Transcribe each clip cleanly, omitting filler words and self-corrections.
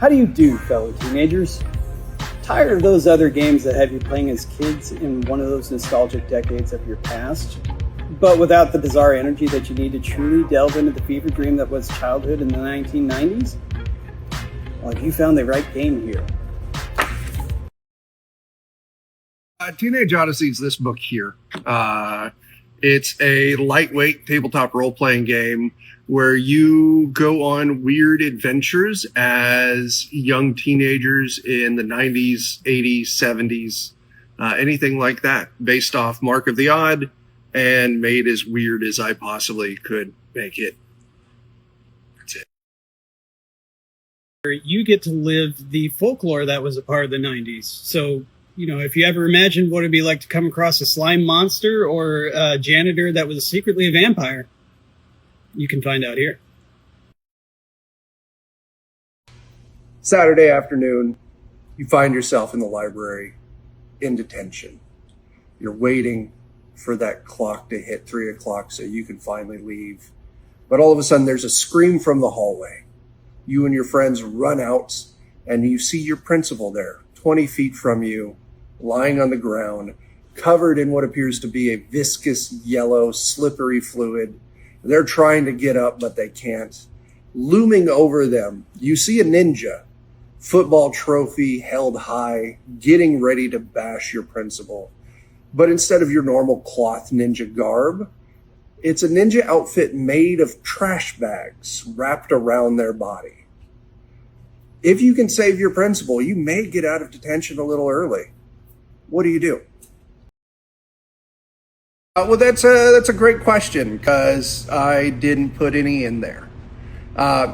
How do you do, fellow teenagers? Tired of those other games that have you playing as kids in one of those nostalgic decades of your past, but without the bizarre energy that you need to truly delve into the fever dream that was childhood in the 1990s? Well, you found the right game here. Teenage Odyssey is this book here. It's a lightweight tabletop role-playing game where you go on weird adventures as young teenagers in the 90s, 80s, 70s, anything like that, based off Mark of the Odd and made as weird as I possibly could make it. That's it. You get to live the folklore that was a part of the 90s. So, you know, if you ever imagined what it'd be like to come across a slime monster or a janitor that was secretly a vampire, you can find out here. Saturday afternoon, you find yourself in the library in detention. You're waiting for that clock to hit 3 o'clock so you can finally leave. But all of a sudden, there's a scream from the hallway. You and your friends run out, and you see your principal there, 20 feet from you, lying on the ground, covered in what appears to be a viscous, yellow, slippery fluid. They're trying to get up, but they can't. Looming over them, you see a ninja, football trophy held high, getting ready to bash your principal. But instead of your normal cloth ninja garb, it's a ninja outfit made of trash bags wrapped around their body. If you can save your principal, you may get out of detention a little early. What do you do? Well, that's a great question because I didn't put any in there.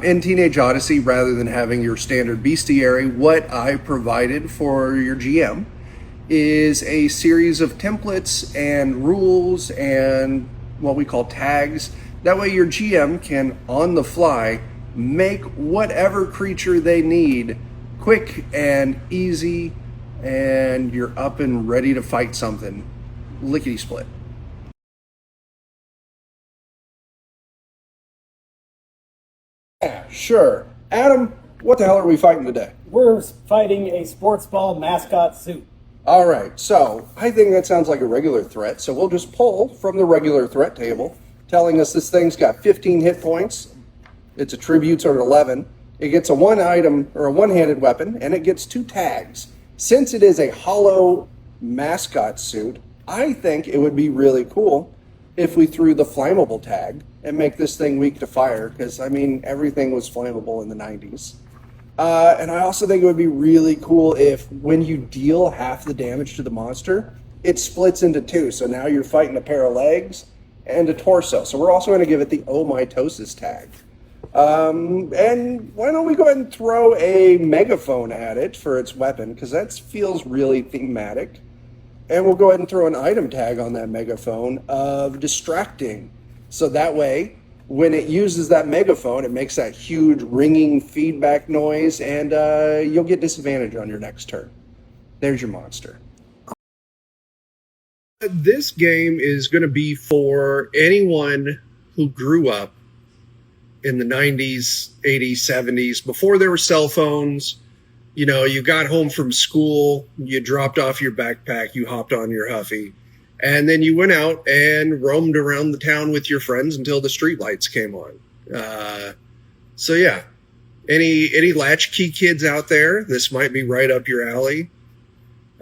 In Teenage Odyssey, rather than having your standard bestiary, what I provided for your GM is a series of templates and rules and what we call tags. That way your GM can, on the fly, make whatever creature they need quick and easy, and you're up and ready to fight something. Lickety-split. Sure. Adam, what the hell are we fighting today? We're fighting a sports ball mascot suit. All right, so I think that sounds like a regular threat, so we'll just pull from the regular threat table, telling us this thing's got 15 hit points, its attributes are 11, it gets a one-item or a one-handed weapon, and it gets 2 tags. Since it is a hollow mascot suit, I think it would be really cool if we threw the flammable tag and make this thing weak to fire, because, I mean, everything was flammable in the 90s. And I also think it would be really cool if, when you deal half the damage to the monster, it splits into 2. So now you're fighting a pair of legs and a torso. So we're also going to give it the Oh Mitosis tag. And why don't we go ahead and throw a megaphone at it for its weapon, because that feels really thematic. And we'll go ahead and throw an item tag on that megaphone of distracting. So that way, when it uses that megaphone, it makes that huge ringing feedback noise, and you'll get disadvantage on your next turn. There's your monster. This game is going to be for anyone who grew up in the 90s, 80s, 70s, before there were cell phones. You know, you got home from school, you dropped off your backpack, you hopped on your Huffy, and then you went out and roamed around the town with your friends until the streetlights came on. So yeah, any latchkey kids out there, this might be right up your alley.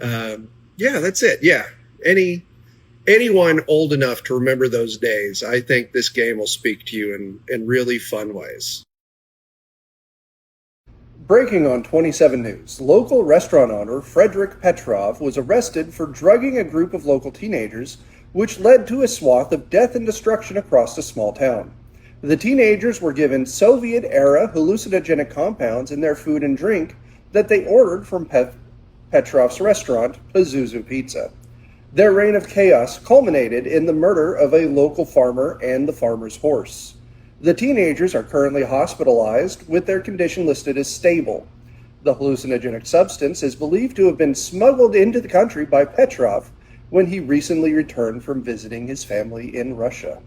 Yeah, that's it. Yeah, anyone old enough to remember those days, I think this game will speak to you in really fun ways. Breaking on 27 News, local restaurant owner Frederick Petrov was arrested for drugging a group of local teenagers, which led to a swath of death and destruction across the small town. The teenagers were given Soviet-era hallucinogenic compounds in their food and drink that they ordered from Petrov's restaurant, Pazuzu Pizza. Their reign of chaos culminated in the murder of a local farmer and the farmer's horse. The teenagers are currently hospitalized, with their condition listed as stable. The hallucinogenic substance is believed to have been smuggled into the country by Petrov when he recently returned from visiting his family in Russia.